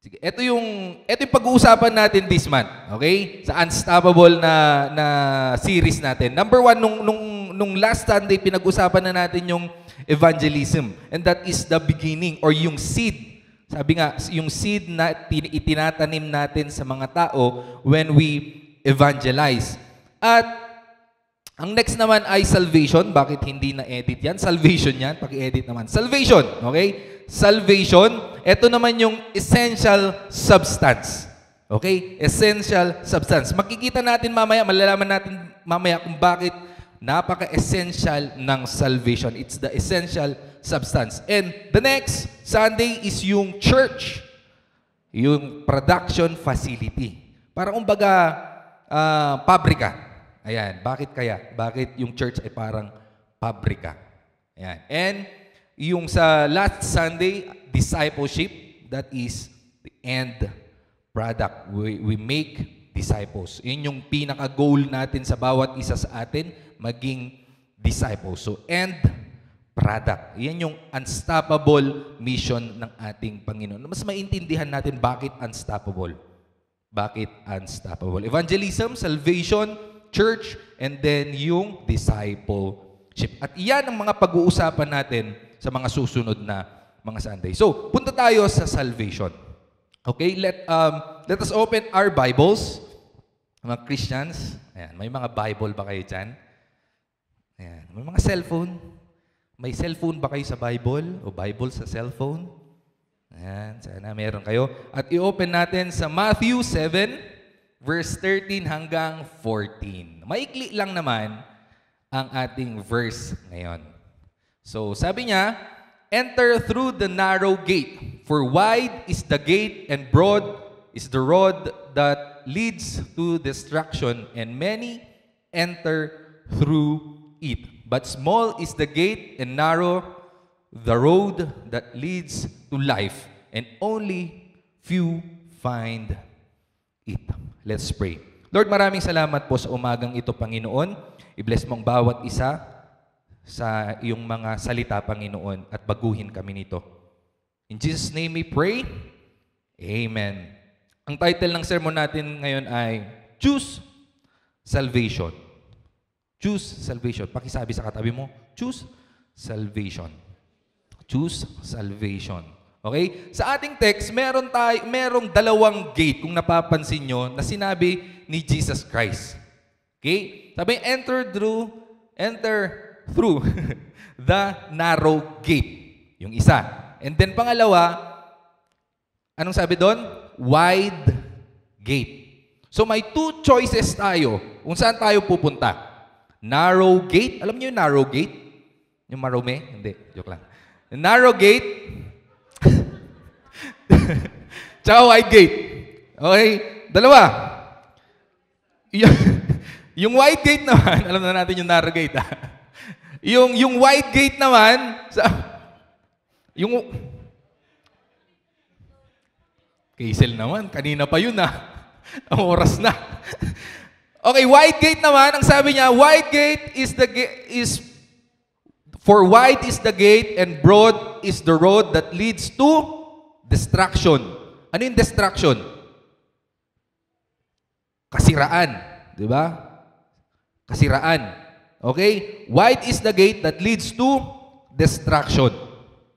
Sige, ito yung pag-uusapan natin this month, okay? Sa Unstoppable na series natin. Number 1, nung last Sunday, pinag-usapan na natin yung evangelism. And that is the beginning or yung seed. Sabi nga, yung seed na itinatanim natin sa mga tao when we evangelize. At ang next naman ay salvation. Bakit hindi na-edit yan? Salvation yan. Paki-edit naman. Salvation, okay? Salvation. Ito naman yung essential substance. Okay? Essential substance. Makikita natin mamaya, malalaman natin mamaya kung bakit napaka-essential ng salvation. It's the essential substance. And the next Sunday is yung church. Yung production facility. Parang kumbaga, pabrika. Ayan. Bakit kaya? Bakit yung church ay parang pabrika? Ayan. And yung sa last Sunday, discipleship, that is the end product. We make disciples. Yun yung pinaka-goal natin sa bawat isa sa atin, maging disciples. So, end product. Yan yung unstoppable mission ng ating Panginoon. Mas maintindihan natin bakit unstoppable. Bakit unstoppable? Evangelism, salvation, church, and then yung discipleship. At iyan ang mga pag-uusapan natin sa mga susunod na mga Sunday. So, punta tayo sa salvation. Okay? Let us open our Bibles. Mga Christians. Ayan, may mga Bible ba kayo dyan? Ayan, may mga cellphone. May cellphone ba kayo sa Bible? O Bible sa cellphone? Ayan, sana meron kayo. At i-open natin sa Matthew 7, verse 13 hanggang 14. Maikli lang naman ang ating verse ngayon. So, sabi niya, enter through the narrow gate, for wide is the gate and broad is the road that leads to destruction, and many enter through it. But small is the gate and narrow the road that leads to life, and only few find it. Let's pray. Lord, maraming salamat po sa umagang ito, Panginoon. I-bless mong bawat isa sa iyong mga salita, Panginoon, at baguhin kami nito. In Jesus' name we pray. Amen. Ang title ng sermon natin ngayon ay Choose Salvation. Choose Salvation. Pakisabi sa katabi mo, Choose Salvation. Choose Salvation. Okay? Sa ating text, merong dalawang gate, kung napapansin nyo, na sinabi ni Jesus Christ. Okay? Sabi, enter through the narrow gate. Yung isa. And then pangalawa, anong sabi doon? Wide gate. So may two choices tayo kung saan tayo pupunta. Narrow gate. Alam niyo yung narrow gate? Yung marome? Hindi. Joke lang. Narrow gate. Tsaka wide gate. Okay? Dalawa. Yung wide gate naman, alam na natin yung narrow gate. Yung wide gate naman, yung Kaisel naman, kanina pa yun ang oras na. Okay, wide gate naman, ang sabi niya, wide gate for wide is the gate and broad is the road that leads to destruction. Ano yung destruction? Kasiraan, di ba? Kasiraan. Okay? Wide is the gate that leads to destruction.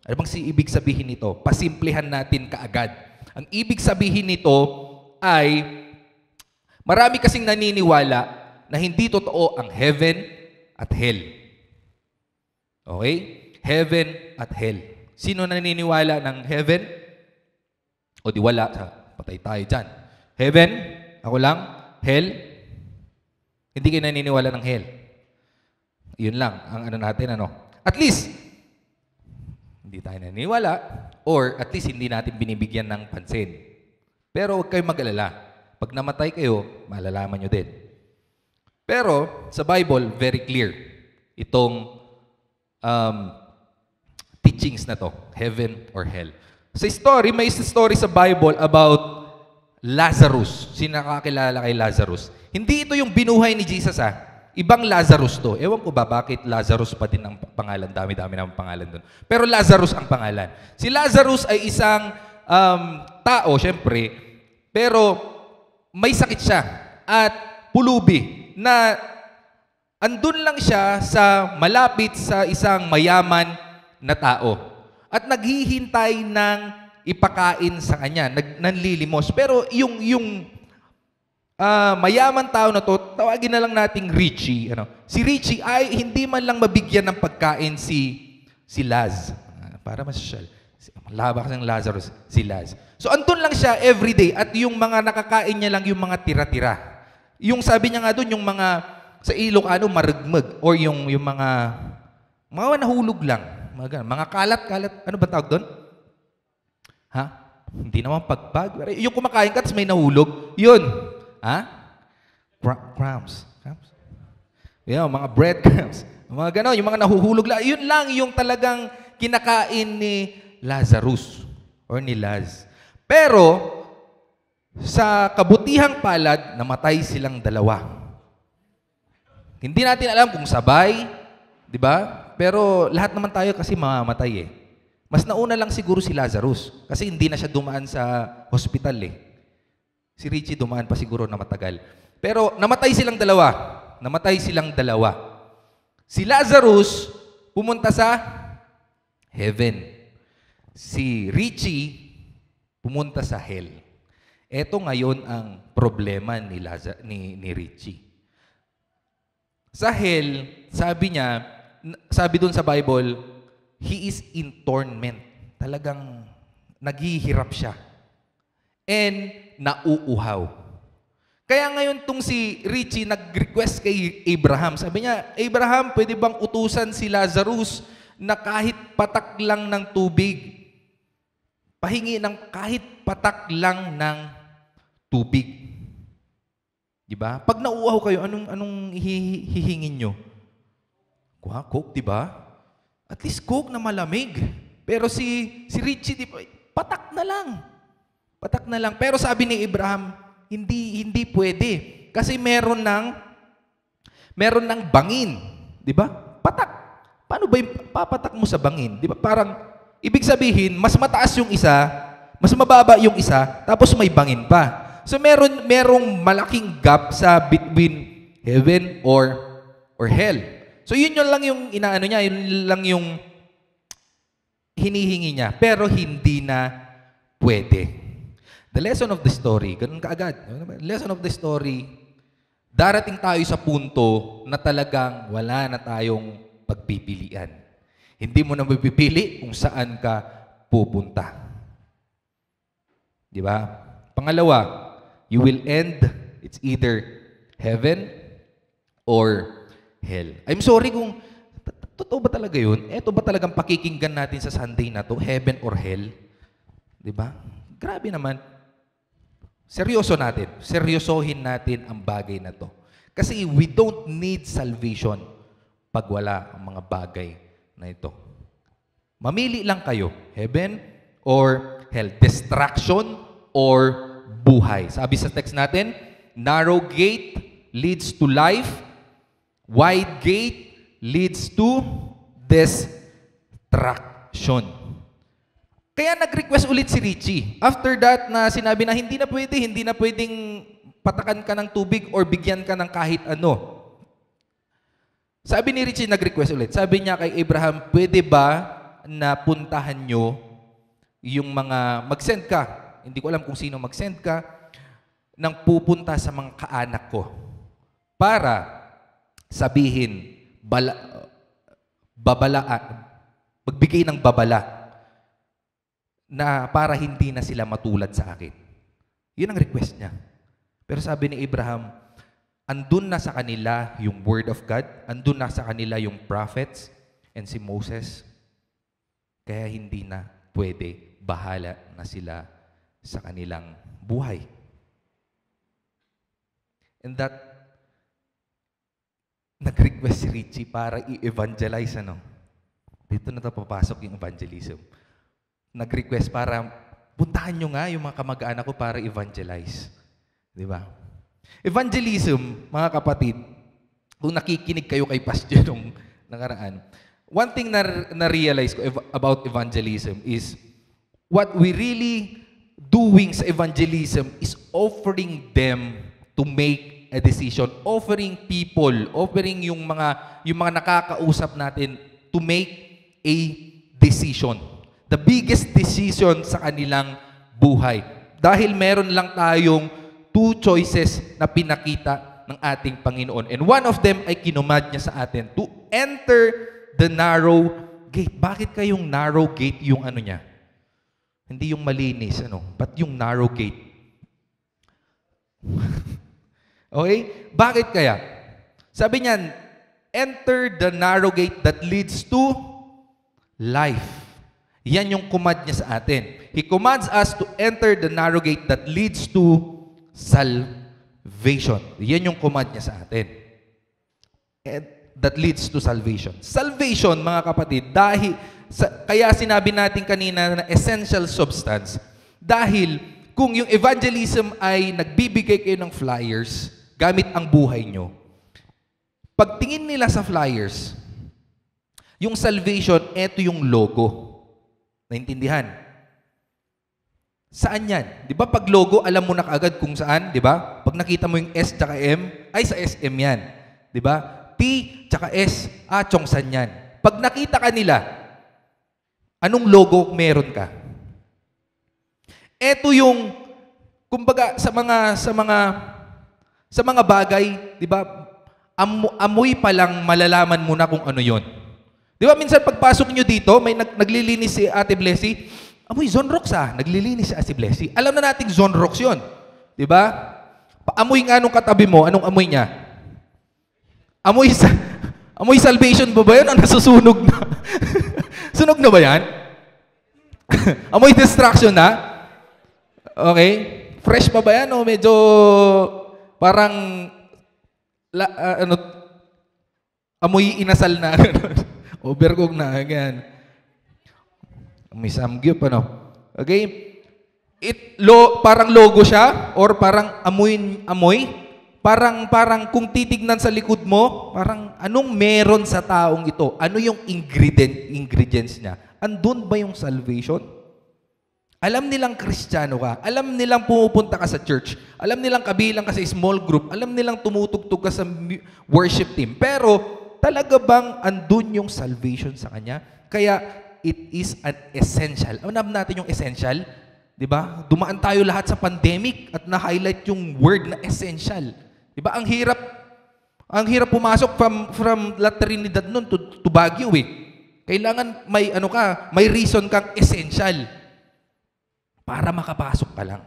Ano bang ibig sabihin nito? Pasimplihan natin kaagad. Ang ibig sabihin nito ay marami kasing naniniwala na hindi totoo ang heaven at hell. Okay? Heaven at hell. Sino naniniwala ng heaven? O di wala. Patay tayo dyan. Heaven? Ako lang? Hell? Hindi kayo naniniwala ng hell. Yun lang ang ano natin, ano. At least, hindi tayo naniniwala or at least hindi natin binibigyan ng pansin. Pero huwag kayong mag-alala. Pag namatay kayo, malalaman nyo din. Pero sa Bible, very clear itong teachings na to, heaven or hell. Sa story, may story sa Bible about Lazarus. Sino nakakilala kay Lazarus? Hindi ito yung binuhay ni Jesus, Ibang Lazarus to. Ewan ko ba bakit Lazarus pa din ang pangalan. Dami-dami ng pangalan doon. Pero Lazarus ang pangalan. Si Lazarus ay isang tao, syempre, pero may sakit siya at pulubi na andun lang siya sa malapit sa isang mayaman na tao at naghihintay ng ipakain sa kanya, nanlilimos. Pero yung mayaman tao na to, tawagin na lang nating Richie. Si Richie ay hindi man lang mabigyan ng pagkain si Laz. Para masyal. Laba kasi ng Lazarus, si Laz. So andun lang siya everyday at yung mga nakakain niya lang yung mga tira-tira. Yung sabi niya nga doon, yung mga sa Ilocano, maragmag or yung mga nahulog lang. Mga kalat-kalat. Ano ba tawag doon? Ha? Hindi naman pagpag. Yung kumakain ka, tapos may nahulog. Yun. Ha? Crumbs. Yung mga breadcrumbs. Mga gano'n, yung mga nahuhulog lang. Yun lang yung talagang kinakain ni Lazarus or ni Laz. Pero, sa kabutihang palad, namatay silang dalawa. Hindi natin alam kung sabay, di ba? Pero lahat naman tayo kasi mamamatay eh. Mas nauna lang siguro si Lazarus kasi hindi na siya dumaan sa hospital eh. Si Richie dumaan pa siguro na matagal. Pero namatay silang dalawa. Namatay silang dalawa. Si Lazarus pumunta sa heaven. Si Richie pumunta sa hell. Ito ngayon ang problema ni Richie. Sa hell, sabi doon sa Bible, he is in torment. Talagang naghihirap siya. And nauuhaw. Kaya ngayon tong si Richie nag-request kay Abraham. Sabi niya, Abraham, pwede bang utusan si Lazarus na kahit patak lang ng tubig? Pahingi ng kahit patak lang ng tubig. Diba? Pag nauuhaw kayo, anong hihingin nyo? Coke, diba? At least Coke na malamig. Pero si Richie, diba? Patak na lang. Patak na lang. Pero sabi ni Abraham, hindi pwede. Kasi meron ng bangin. Diba? Patak. Paano ba yung papatak mo sa bangin? Diba? Parang, ibig sabihin, mas mataas yung isa, mas mababa yung isa, tapos may bangin pa. So merong malaking gap sa between heaven or hell. So yun lang yung inaano niya, yun lang yung hinihingi niya, pero hindi na pwede. The lesson of the story, ganun kaagad. Lesson of the story, darating tayo sa punto na talagang wala na tayong pagpipilian. Hindi mo na mapipili kung saan ka pupunta. Di ba? Pangalawa, you will end, it's either heaven or hell. I'm sorry kung, totoo ba talaga yun? Ito ba talagang pakikinggan natin sa Sunday na to? Heaven or hell? Diba? Grabe naman. Seryosohin natin ang bagay na to. Kasi we don't need salvation pag wala ang mga bagay na ito. Mamili lang kayo, heaven or hell. Distraction or buhay. Sabi sa text natin, narrow gate leads to life, wide gate leads to destruction. Kaya nag-request ulit si Richie. After that, na sinabi na hindi na pwedeng patakan ka ng tubig or bigyan ka ng kahit ano. Sabi ni Richie, nag-request ulit. Sabi niya kay Abraham, pwede ba na puntahan nyo yung mga, mag-send ka, hindi ko alam kung sino mag-send ka, nang pupunta sa mga kaanak ko para sabihin, magbigay ng babala na para hindi na sila matulad sa akin. Yun ang request niya. Pero sabi ni Abraham, andun na sa kanila yung Word of God, andun na sa kanila yung prophets and si Moses, kaya hindi na pwede, bahala na sila sa kanilang buhay. And that, nag-request si Richie para i-evangelize, Dito na papasok yung evangelism. Nag-request para puntahan nyo nga yung mga kamag-anak ko para evangelize. Di ba? Evangelism, mga kapatid, kung nakikinig kayo kay Pastor nung nakaraan, one thing na realize ko about evangelism is what we really doing sa evangelism is offering them to make a decision, offering people, offering yung mga nakakausap natin to make a decision. The biggest decision sa kanilang buhay. Dahil meron lang tayong two choices na pinakita ng ating Panginoon. And one of them ay kinumad niya sa atin to enter the narrow gate. Bakit kayong narrow gate yung ano niya? Hindi yung malinis, but yung narrow gate. Okay? Bakit kaya? Sabi niyan, enter the narrow gate that leads to life. Yan yung command niya sa atin. He commands us to enter the narrow gate that leads to salvation. Yan yung command niya sa atin. And that leads to salvation. Salvation, mga kapatid, kaya sinabi natin kanina na essential substance. Dahil kung yung evangelism ay nagbibigay kayo ng flyers gamit ang buhay nyo, pagtingin nila sa flyers, yung salvation, eto yung logo. Naintindihan? Saan yan? Di ba pag logo, alam mo na kaagad kung saan? Di ba? Pag nakita mo yung S tsaka M, ay sa SM yan. Di ba? P tsaka S, Chongsan yan. Pag nakita ka nila, anong logo meron ka? Ito yung, kumbaga, sa mga bagay, di ba, amoy pa lang malalaman mo na kung ano yon. Di ba, minsan pagpasok nyo dito, may naglilinis si Ate Blessy, amoy Zonrox naglilinis si Ate Blessy. Alam na nating Zonrox yon. Di ba? Amoy nga nung katabi mo, anong amoy niya? Amoy salvation ba yan o nasusunog na? Sunog na ba yan? Amoy distraction na? Okay. Fresh pa ba yan o medyo parang amoy inasal na? Overcook na. Again. Amoy samgyup, Okay. Parang logo siya or parang amoy. Parang kung titignan sa likod mo, parang anong meron sa taong ito? Ano yung ingredients niya? Andun ba yung salvation? Alam nilang Kristiyano ka. Alam nilang pumupunta ka sa church. Alam nilang kabilang ka sa small group. Alam nilang tumutugtog ka sa worship team. Pero talaga bang andun yung salvation sa kanya? Kaya it is an essential. Alam natin yung essential? Diba? Dumaan tayo lahat sa pandemic at na-highlight yung word na essential. Diba? Ang hirap pumasok from La Trinidad nun to Baguio eh. Kailangan may reason kang essential para makapasok ka lang.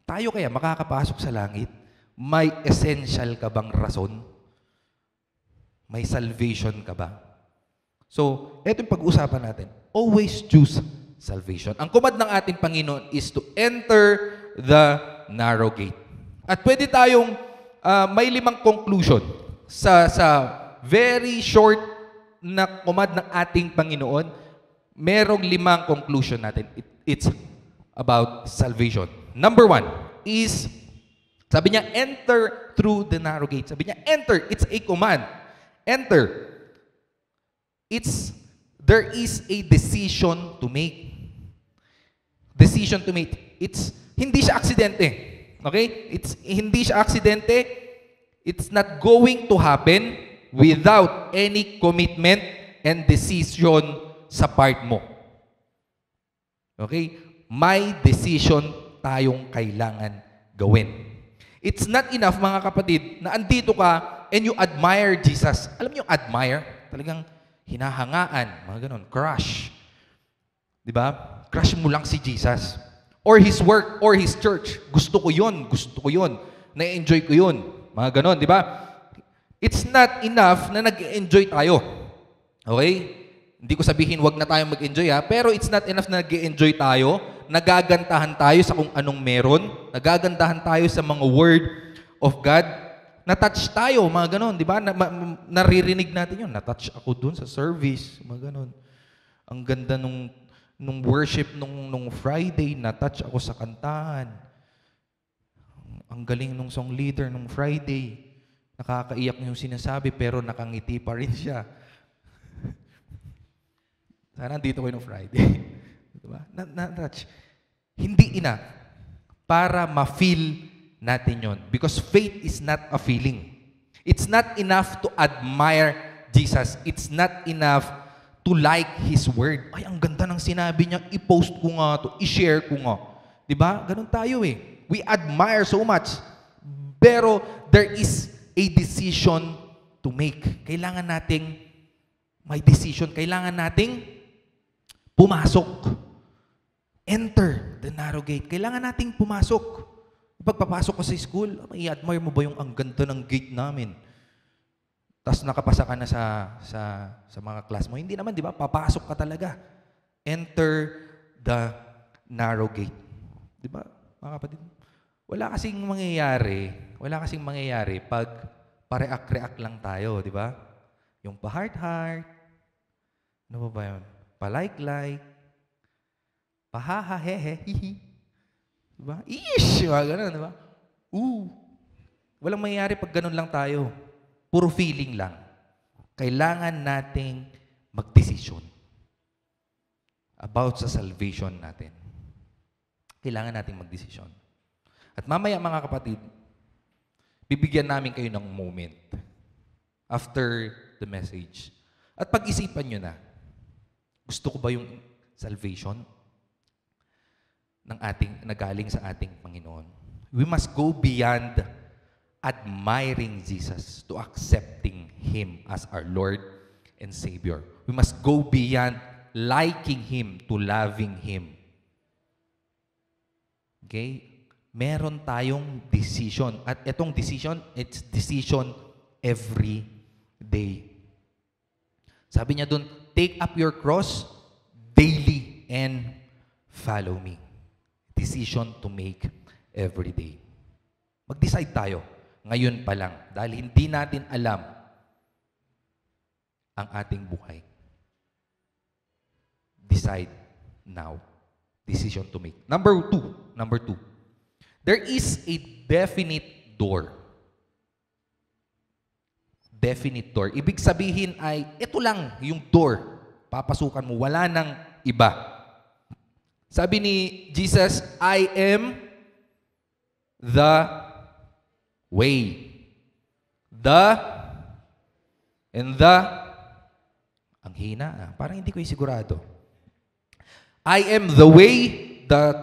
Tayo kaya makakapasok sa langit, may essential ka bang rason? May salvation ka ba? So, ito yung pag-uusapan natin. Always choose salvation. Ang command ng ating Panginoon is to enter the narrow gate. At pwede tayong may 5 conclusion sa very short na command ng ating Panginoon. Merong 5 conclusion natin. It's about salvation. Number 1 is, sabi niya, enter through the narrow gate. Sabi niya, enter. It's a command. Enter. There is a decision to make. Decision to make. Hindi siya aksidente. Okay? Hindi siya aksidente. It's not going to happen without any commitment and decision sa part mo. Okay? May decision tayong kailangan gawin. It's not enough, mga kapatid, na andito ka and you admire Jesus. Alam niyo, admire? Talagang hinahangaan, mga ganon, crush. Diba? Crush mo lang si Jesus. Or His work, or His church. Gusto ko yun. Na-enjoy ko yun. Mga ganon, di ba? It's not enough na nag-enjoy tayo. Okay? Hindi ko sabihin wag na tayong mag-enjoy pero it's not enough na nag-enjoy tayo, nagagantahan tayo sa kung anong meron, nagagantahan tayo sa mga word of God, na-touch tayo, mga ganon, di ba? Naririnig natin yun, na-touch ako dun sa service, mga ganon. Ang ganda nung worship nung Friday, na-touch ako sa kantahan. Ang galing nung song leader nung Friday. Nakakaiyak yung sinasabi pero nakangiti pa rin siya. Sana dito kayo nung Friday. Diba? Na-touch. Hindi enough para ma-feel natin yon. Because faith is not a feeling. It's not enough to admire Jesus. It's not enough to like His Word. Ay, ang ganda ng sinabi niya. I-post ko nga to. I-share ko nga. Diba? Ganun tayo eh. We admire so much. Pero there is a decision to make. Kailangan nating may decision. Kailangan nating pumasok. Enter the narrow gate. Kailangan nating pumasok. Pagpapasok ko sa school, i-admire mo ba yung ang ganda ng gate namin? Tapos nakapasa ka na sa mga class mo. Hindi naman, di ba? Papasok ka talaga. Enter the narrow gate. Di ba, mga kapatid? Wala kasing mangyayari pag pareact-react lang tayo, di ba? Yung pa-heart-heart, ano ba yun? Pa-like-like, pa-ha-ha-he-he, hihi. Diba? Ish! Mga ganun, diba? Walang mangyayari pag ganun lang tayo. Puro feeling lang. Kailangan nating magdesisyon about sa salvation natin. Kailangan nating magdesisyon. At mamaya, mga kapatid, bibigyan namin kayo ng moment after the message. At pag-isipan nyo na, gusto ko ba yung salvation nagaling sa ating Panginoon? We must go beyond admiring Jesus to accepting Him as our Lord and Savior. We must go beyond liking Him to loving Him. Okay? Meron tayong decision. At itong decision, it's decision every day. Sabi niya dun, take up your cross daily and follow me. Decision to make every day. Mag-decide tayo ngayon pa lang dahil hindi natin alam ang ating buhay. Decide now. Decision to make. Number two. There is a definite door. Definite door. Ibig sabihin ay, ito lang yung door. Papasukan mo. Wala nang iba. Sabi ni Jesus, I am the way. Ang hina. Parang hindi ko sigurado. I am the way, the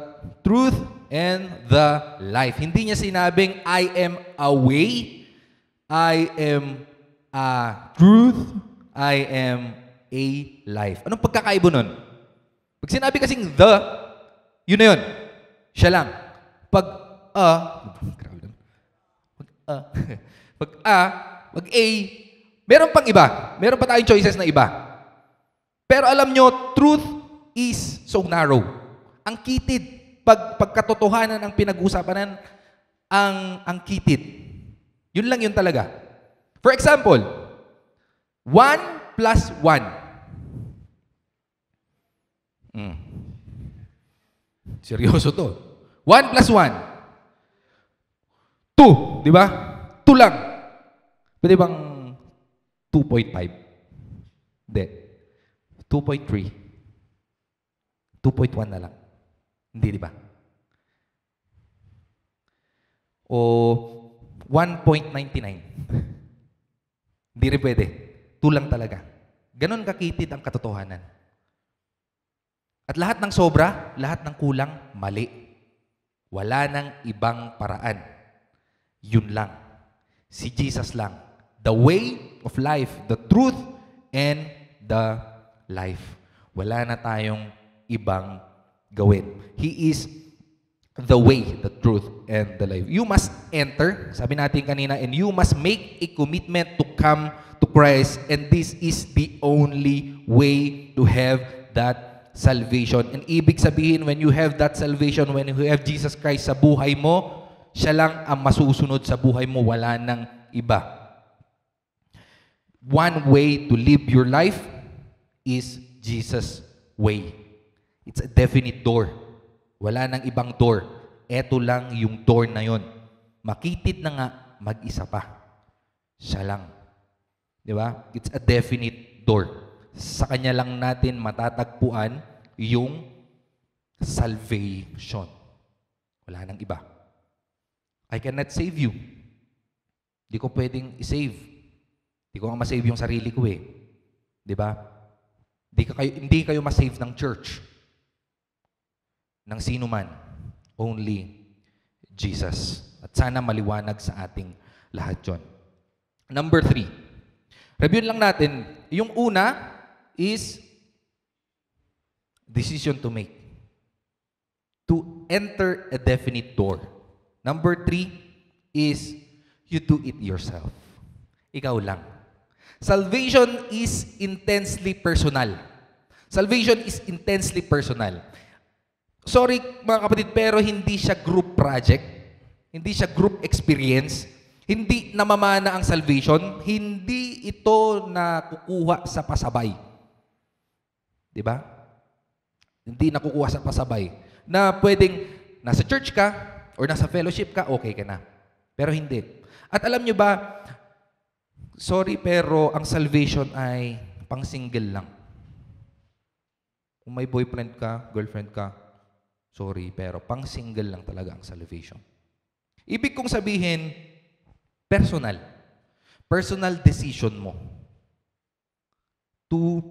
truth, and the life. Hindi niya sinabing, I am a way, I am a truth, I am a life. Anong pagkakaiba nun? Pag sinabi kasing the, yun na yun. Siya lang. Pag A, meron pang iba. Meron pa tayong choices na iba. Pero alam nyo, truth is so narrow. Ang kitid, pagkatotohanan ang pinag-uusapan ang kitid. Yun lang yun talaga. For example, 1 plus 1. Seryoso to. 1 plus 1. 2, di ba? 2 lang. Pwede bang 2.5? Hindi. 2.3. 2.1 na lang. Hindi, di ba? O 1.99. Hindi rin pwede. 2 lang talaga. Ganon kakitid ang katotohanan. At lahat ng sobra, lahat ng kulang, mali. Wala nang ibang paraan. Yun lang. Si Jesus lang. The way of life, the truth, and the life. Wala na tayong ibang gawin. He is the way, the truth, and the life. You must enter, sabi natin kanina, and you must make a commitment to come to Christ, and this is the only way to have that salvation. And ibig sabihin, when you have that salvation, when you have Jesus Christ sa buhay mo, siya lang ang masusunod sa buhay mo, wala nang iba. One way to live your life is Jesus' way. It's a definite door. Wala nang ibang door. Eto lang yung door na yon. Makitid na nga, mag-isa pa. Siya lang. Di ba? It's a definite door. Sa Kanya lang natin matatagpuan yung Salvation. Wala nang iba. I cannot save you. Di ko pwedeng i-save. Di ko nga ma-save yung sarili ko eh. Di ba? Hindi kayo ma-save ng church. Ng sino man. Only Jesus. At sana maliwanag sa ating lahat yun. Number 3. Review lang natin. Yung una is decision to make. To enter a definite door. Number 3 is you do it yourself. Ikaw lang. Salvation is intensely personal. Salvation is intensely personal. Sorry mga kapatid, pero hindi siya group project. Hindi siya group experience. Hindi namamana ang salvation. Hindi ito na kukuha sa pasabay. Diba? Hindi nakukuha sa pasabay. Na pwedeng nasa church ka or nasa fellowship ka, okay ka na. Pero hindi. At alam nyo ba, sorry pero ang salvation ay pang single lang. Kung may boyfriend ka, girlfriend ka, sorry pero pang single lang talaga ang salvation. Ibig kong sabihin, personal. Personal decision mo to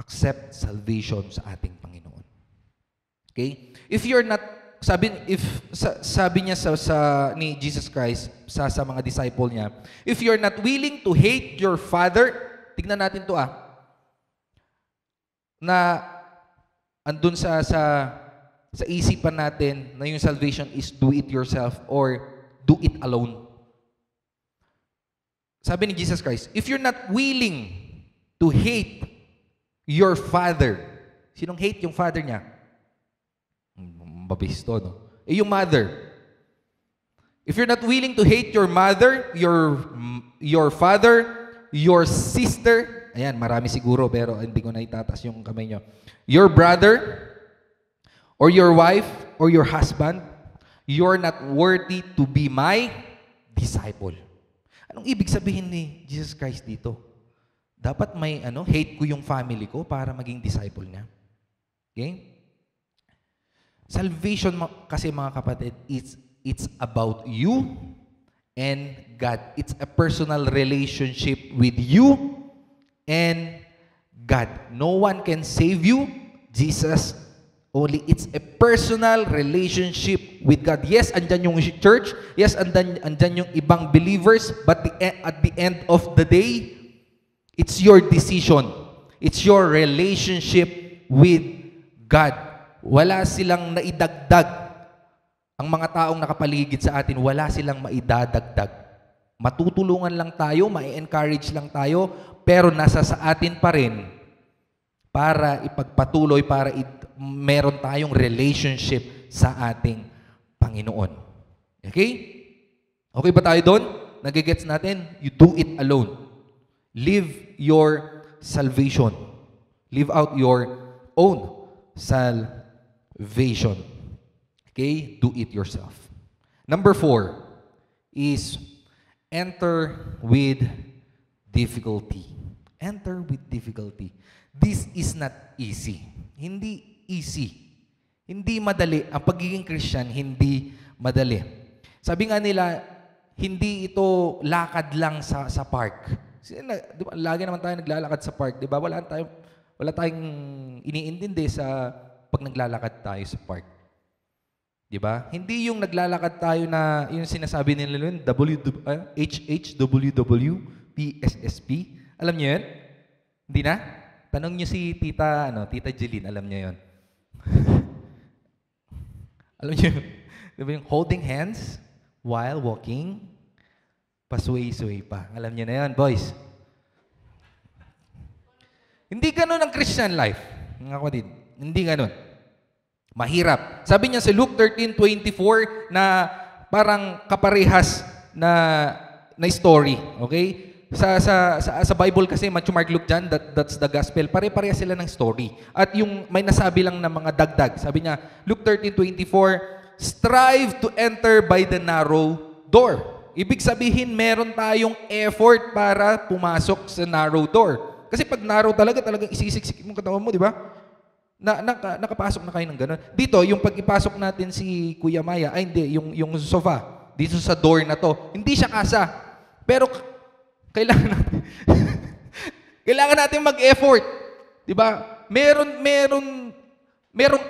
accept salvation sa ating Panginoon. Okay? If you're not, sabi niya ni Jesus Christ sa mga disciple niya, if you're not willing to hate your father, tignan natin to na andun sa isipan natin na yung salvation is do it yourself or do it alone. Sabi ni Jesus Christ, if you're not willing to hate your father, sinong hate yung father niya? Mabisto, no? Yung mother. If you're not willing to hate your mother, your father, your sister, ayan, marami siguro pero hindi ko na itataas yung kamay nyo. Your brother, or your wife, or your husband, you're not worthy to be my disciple. Anong ibig sabihin ni Jesus Christ dito? Dapat may hate ko yung family ko para maging disciple niya. Okay? Salvation kasi mga kapatid, it's about you and God. It's a personal relationship with you and God. No one can save you, Jesus. Only it's a personal relationship with God. Yes, andyan yung church. Yes, andyan yung ibang believers. But at the end of the day, it's your decision. It's your relationship with God. Wala silang naidagdag. Ang mga taong nakapaligid sa atin, wala silang maidadagdag. Matutulungan lang tayo, ma-encourage lang tayo, pero nasa sa atin pa rin para ipagpatuloy, para meron tayong relationship sa ating Panginoon. Okay? Okay ba tayo doon? Nagigets natin? You do it alone. Live your salvation. Live out your own salvation. Okay? Do it yourself. Number 4 is enter with difficulty. Enter with difficulty. This is not easy. Hindi easy. Hindi madali. Ang pagiging Christian, hindi madali. Sabi nga nila, hindi ito lakad lang sa park. Diba, lagi naman tayo naglalakad sa park. Diba? Wala tayong iniintindi sa pag naglalakad tayo sa park. Diba? Hindi yung naglalakad tayo na, yung sinasabi nila nun, HHWW, PSSP. Alam niyo yun? Hindi na? Tanong niyo si Tita Jeline, alam niya yun. Alam niyo, diba yung holding hands while walking, pasway-sway pa. Alam niyo na yun, boys. Hindi ganun ang Christian life. Mga kapatid, hindi ganun. Mahirap. Sabi niya sa Luke 13:24 na parang kaparehas na story. Okay? Sa Bible kasi, Matthew, Mark, Luke, John, that's the gospel. Pare-pareha sila ng story. At yung may nasabi lang na mga dagdag. Sabi niya, Luke 13:24, strive to enter by the narrow door. Ibig sabihin, meron tayong effort para pumasok sa narrow door. Kasi pag narrow talagang isisiksik mo katawan mo, di ba? Nakapasok na kayo ng gano'n. Dito, yung pag-ipasok natin si Kuya Maya, ay hindi, yung sofa, dito sa door na to, hindi siya kasa. Pero kailangan natin, kailangan natin mag-effort. Di ba? Merong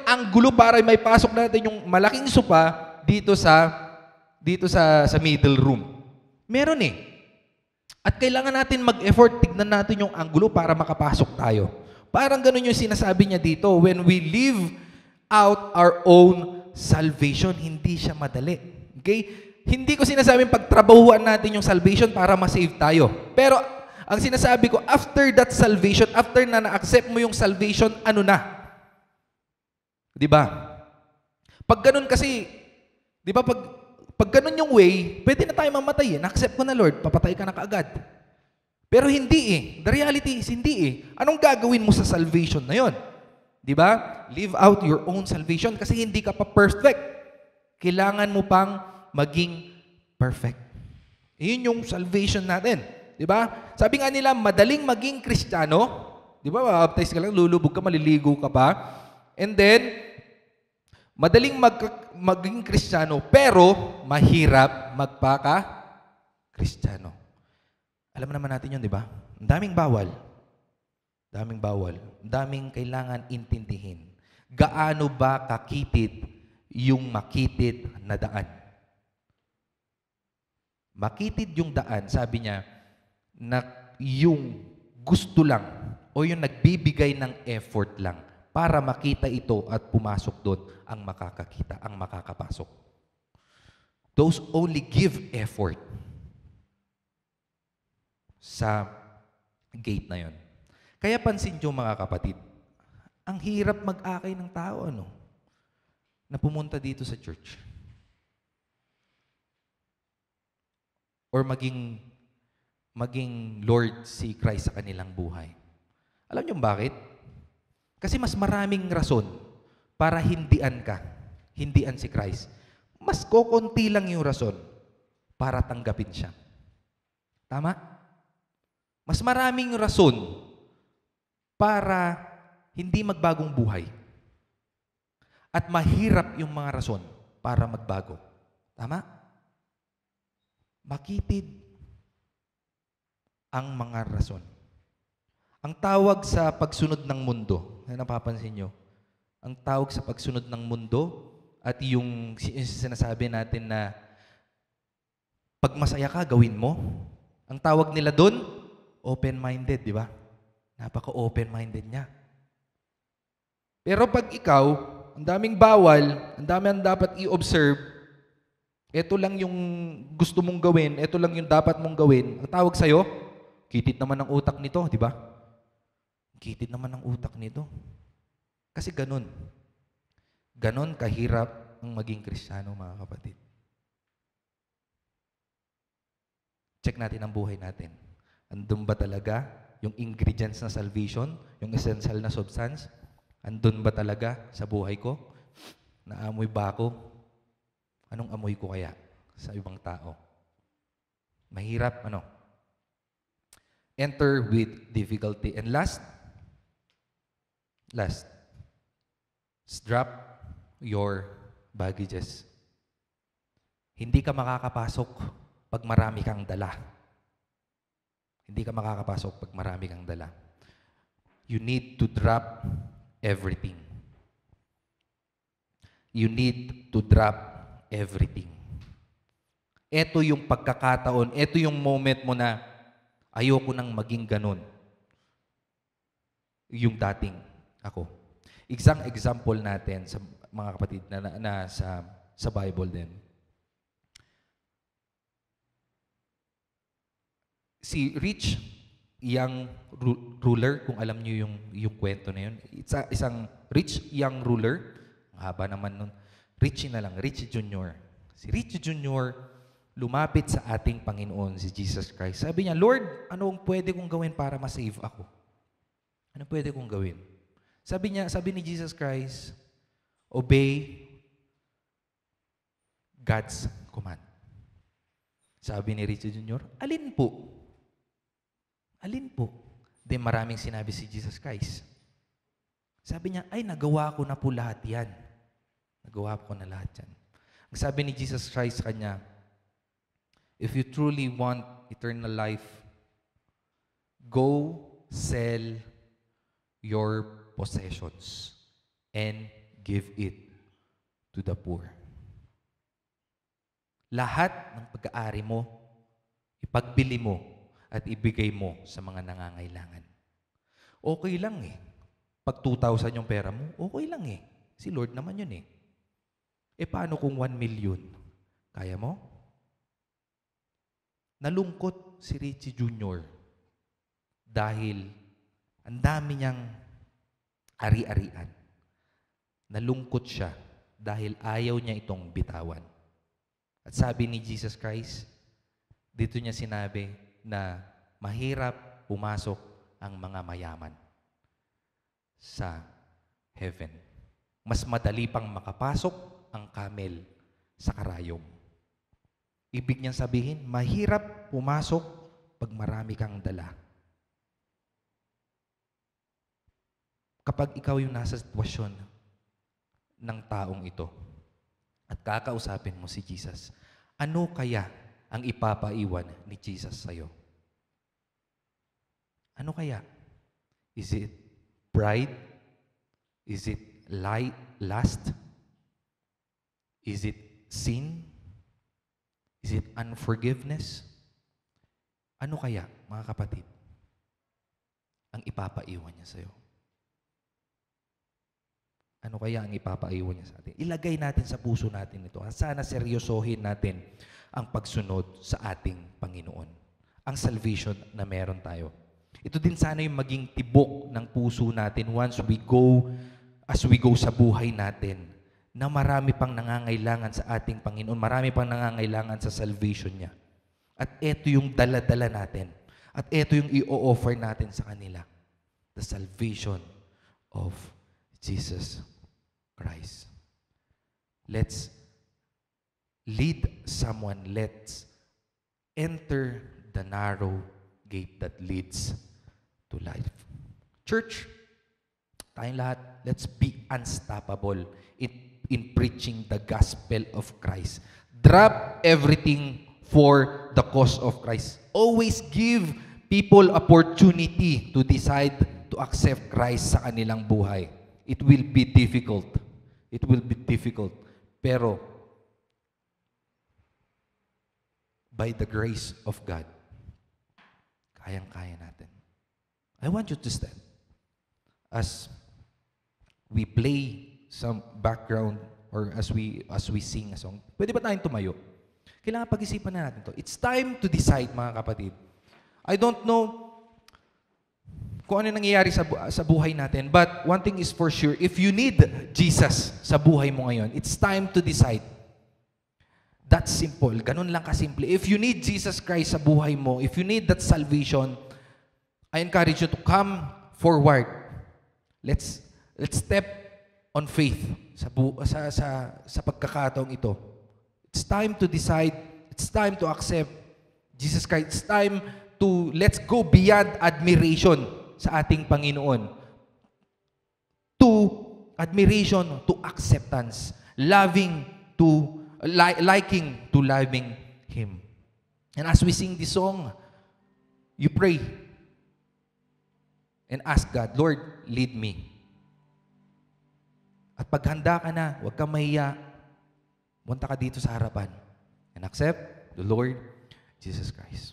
anggulo para may pasok natin yung malaking sofa dito sa middle room. Meron eh. At kailangan natin mag-effort, tignan natin yung anggulo para makapasok tayo. Parang ganun yung sinasabi niya dito, when we live out our own salvation, hindi siya madali. Okay? Hindi ko sinasabing pagtrabahuan natin yung salvation para ma-save tayo. Pero ang sinasabi ko, after that salvation, after na na-accept mo yung salvation, ano na? Di ba? Pag ganun kasi, di ba pag ganun yung way, pwede na tayo mamatay eh. Na-accept ko na Lord, papatay ka na kaagad. Pero hindi eh. The reality is hindi eh. Anong gagawin mo sa salvation na yon? Di ba? Live out your own salvation kasi hindi ka pa perfect. Kailangan mo pang maging perfect. Iyon yung salvation natin. Di ba? Sabi nga nila, madaling maging Kristiyano. Di ba? Baptize ka lang, lulubog ka, maliligo ka pa. And then, madaling maging Kristiyano, pero mahirap magpaka-Kristiyano. Alam naman natin yun, di ba? Ang daming bawal. Daming bawal. Ang daming kailangan intindihin. Gaano ba kakitid yung makitid na daan? Makitid yung daan, sabi niya, na yung gusto lang o yung nagbibigay ng effort lang para makita ito at pumasok doon ang makakakita, ang makakapasok. Those only give effort sa gate na yon. Kaya pansin nyo mga kapatid, ang hirap mag-akay ng tao, na pumunta dito sa church. Or maging Lord si Christ sa kanilang buhay. Alam nyo bakit? Kasi mas maraming rason para hindian si Christ. Mas kokonti lang yung rason para tanggapin siya. Tama? Mas maraming rason para hindi magbagong buhay. At mahirap yung mga rason para magbago. Tama? Makitid ang mga rason. Ang tawag sa pagsunod ng mundo, napapansin nyo, ang tawag sa pagsunod ng mundo at yung sinasabi natin na pag masaya ka, gawin mo. Ang tawag nila doon, open-minded, di ba? Napaka-open-minded niya. Pero pag ikaw, ang daming bawal, ang dami ang dapat i-observe, ito lang yung gusto mong gawin, ito lang yung dapat mong gawin, ang tawag sa'yo, kitid naman ang utak nito, di ba? Kitid naman ang utak nito. Kasi ganun. Ganun kahirap ang maging Kristiyano, mga kapatid. Check natin ang buhay natin. Andun ba talaga yung ingredients na salvation, yung essential na substance? Andun ba talaga sa buhay ko? Naamoy ba ako? Anong amoy ko kaya sa ibang tao? Mahirap, Enter with difficulty. And last, drop your baggages. Hindi ka makakapasok pag marami kang dala. Hindi ka makakapasok pag marami kang dala. You need to drop everything. You need to drop everything. Ito yung pagkakataon, ito yung moment mo na ayoko nang maging ganun. Yung dating ako. Isang example natin sa mga kapatid na sa Bible din. Si rich young ruler, kung alam niyo yung kwento na yun, isang rich young ruler, haba naman nun, Richie na lang, Richie Jr. Si Richie Jr. lumapit sa ating Panginoon, si Jesus Christ. Sabi niya, Lord, anong pwede kong gawin para ma-save ako? Ano pwede kong gawin? Sabi ni Jesus Christ, obey God's command. Sabi ni Richie Jr., alin po? Alin po? Di maraming sinabi si Jesus Christ. Sabi niya, ay, nagawa ko na po lahat yan. Nagawa ko na lahat yan. Ang sabi ni Jesus Christ sa kanya, if you truly want eternal life, go sell your possessions and give it to the poor. Lahat ng pag-aari mo, ipagbili mo at ibigay mo sa mga nangangailangan. Okay lang eh. Pag 2,000 yung pera mo, okay lang eh. Si Lord naman yun eh. Paano kung 1 million? Kaya mo? Nalungkot si Richie Jr. dahil ang dami niyang ari-arian. Nalungkot siya dahil ayaw niya itong bitawan. At sabi ni Jesus Christ, dito niya sinabi na mahirap pumasok ang mga mayaman sa heaven. Mas madali pang makapasok ang camel sa karayom. Ibig niyang sabihin, mahirap pumasok pag marami kang dala. Kapag ikaw yung nasa sitwasyon ng taong ito at kakausapin mo si Jesus, ano kaya ang ipapaiwan ni Jesus sa'yo? Ano kaya? Is it pride? Is it lust? Is it sin? Is it unforgiveness? Ano kaya, mga kapatid, ang ipapaiwan niya sa'yo? Ano kaya ang ipapaiwan niya sa atin? Ilagay natin sa puso natin ito. Sana seryosohin natin ang pagsunod sa ating Panginoon. Ang salvation na meron tayo. Ito din sana yung maging tibok ng puso natin as we go sa buhay natin, na marami pang nangangailangan sa ating Panginoon, marami pang nangangailangan sa salvation niya. At ito yung dala-dala natin. At ito yung i-offer natin sa kanila. The salvation of Jesus Christ. Let's lead someone. Let's enter the narrow gate that leads to life. Church, tayong lahat, let's be unstoppable in preaching the gospel of Christ. Drop everything for the cause of Christ. Always give people opportunity to decide to accept Christ sa kanilang buhay. It will be difficult. It will be difficult. Pero, by the grace of God, kayang-kaya natin. I want you to stand as we play some background or as we sing a song. Pwede ba tayong tumayo? Kailangan pag-isipan na natin to. It's time to decide, mga kapatid. I don't know kung ano nangyayari sa buhay natin, but one thing is for sure, if you need Jesus sa buhay mo ngayon, it's time to decide. That's simple. Ganun lang kasimple. If you need Jesus Christ sa buhay mo, if you need that salvation, I encourage you to come forward. Let's step on faith sa pagkakataong ito. It's time to decide. It's time to accept Jesus Christ. It's time to let's go beyond admiration sa ating Panginoon to admiration, to acceptance, liking to loving Him. And as we sing this song, you pray and ask God, Lord, lead me. At paghanda ka na, huwag kang mahiya, punta ka dito sa harapan and accept the Lord Jesus Christ.